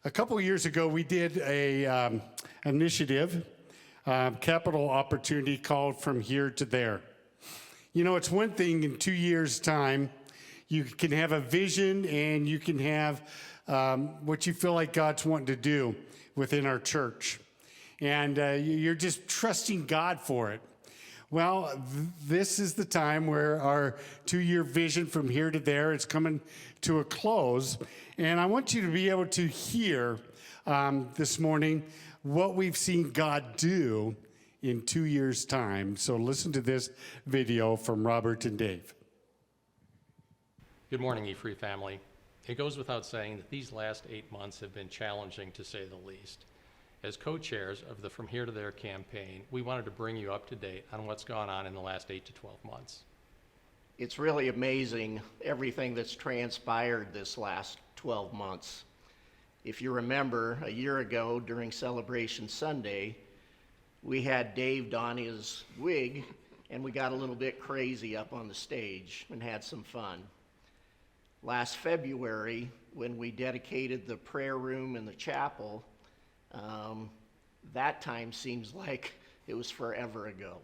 A couple years ago, we did a initiative, capital opportunity called From Here to There. You know, it's one thing in 2 years' time, you can have a vision and you can have what you feel like God's wanting to do within our church. And you're just trusting God for it. Well, this is the time where our 2-year vision From Here to There is coming to a close. And I want you to be able to hear this morning what we've seen God do in 2 years' time. So listen to this video from Robert and Dave. Good morning, E-Free family. It goes without saying that these last 8 months have been challenging, to say the least. As co-chairs of the From Here to There campaign, we wanted to bring you up to date on what's gone on in the last 8 to 12 months. It's really amazing everything that's transpired this last 12 months. If you remember, a year ago during Celebration Sunday, we had Dave don his wig and we got a little bit crazy up on the stage and had some fun. Last February, when we dedicated the prayer room and the chapel, that time seems like it was forever ago.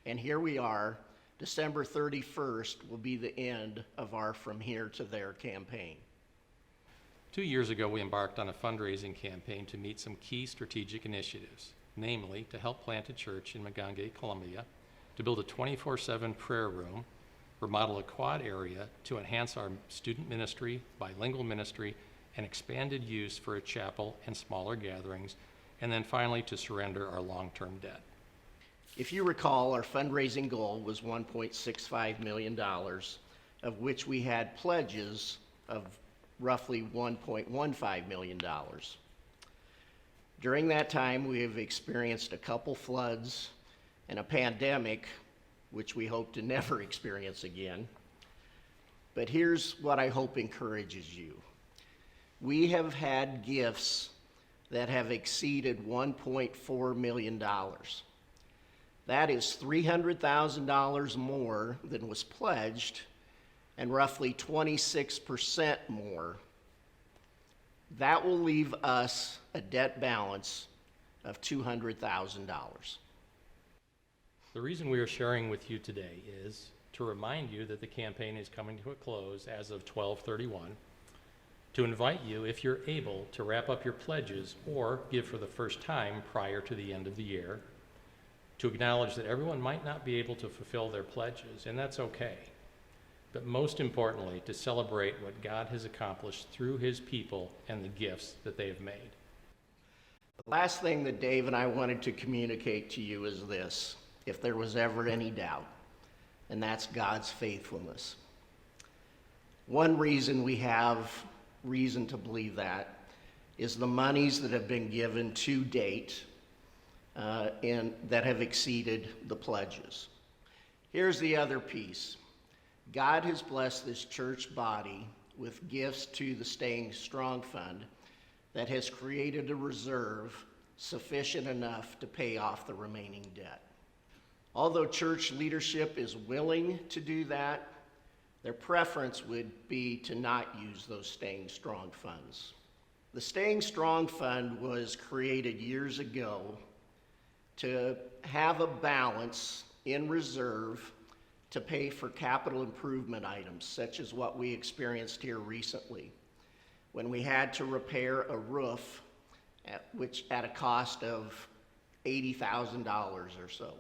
And here we are, December 31st will be the end of our From Here to There campaign. 2 years ago, we embarked on a fundraising campaign to meet some key strategic initiatives, namely to help plant a church in Maganga, Colombia, to build a 24/7 prayer room, remodel a quad area to enhance our student ministry, bilingual ministry, and expanded use for a chapel and smaller gatherings, and then finally to surrender our long-term debt. If you recall, our fundraising goal was $1.65 million, of which we had pledges of roughly $1.15 million. During that time, we have experienced a couple floods and a pandemic, which we hope to never experience again. But here's what I hope encourages you. We have had gifts that have exceeded $1.4 million. That is $300,000 more than was pledged and roughly 26% more. That will leave us a debt balance of $200,000. The reason we are sharing with you today is to remind you that the campaign is coming to a close as of 12/31, to invite you, if you're able, to wrap up your pledges or give for the first time prior to the end of the year, to acknowledge that everyone might not be able to fulfill their pledges, and that's okay. But most importantly, to celebrate what God has accomplished through his people and the gifts that they have made. The last thing that Dave and I wanted to communicate to you is this, if there was ever any doubt, and that's God's faithfulness. One reason we have reason to believe that is the monies that have been given to date and that have exceeded the pledges. Here's the other piece. God has blessed this church body with gifts to the Staying Strong Fund that has created a reserve sufficient enough to pay off the remaining debt. Although church leadership is willing to do that, their preference would be to not use those Staying Strong funds. The Staying Strong Fund was created years ago to have a balance in reserve to pay for capital improvement items, such as what we experienced here recently, when we had to repair a roof at a cost of $80,000 or so.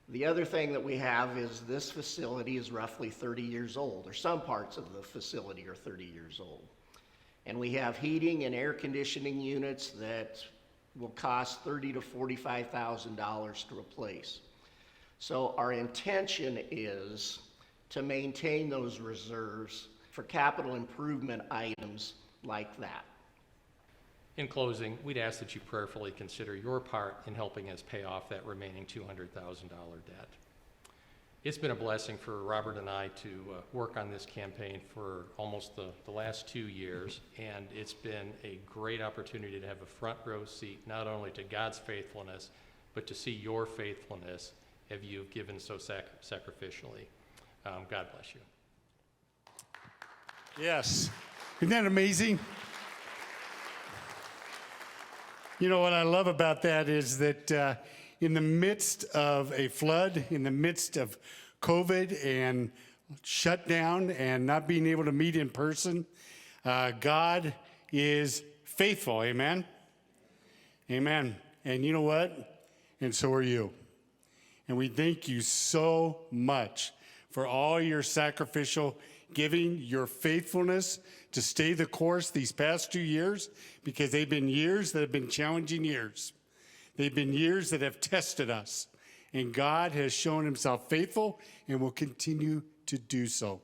The other thing that we have is this facility is roughly 30 years old, or some parts of the facility are 30 years old. And we have heating and air conditioning units that will cost $30,000 to $45,000 to replace. So our intention is to maintain those reserves for capital improvement items like that. In closing, we'd ask that you prayerfully consider your part in helping us pay off that remaining $200,000 debt. It's been a blessing for Robert and I to work on this campaign for almost the last 2 years, and it's been a great opportunity to have a front row seat not only to God's faithfulness, but to see your faithfulness as you've given so sacrificially. God bless you. Yes. Isn't that amazing? You know what I love about that is that in the midst of a flood, in the midst of COVID and shutdown and not being able to meet in person, God is faithful. Amen? Amen. And you know what? And so are you. And we thank you so much for all your sacrificial giving, your faithfulness to stay the course these past 2 years, because they've been years that have been challenging years. They've been years that have tested us. And God has shown himself faithful and will continue to do so.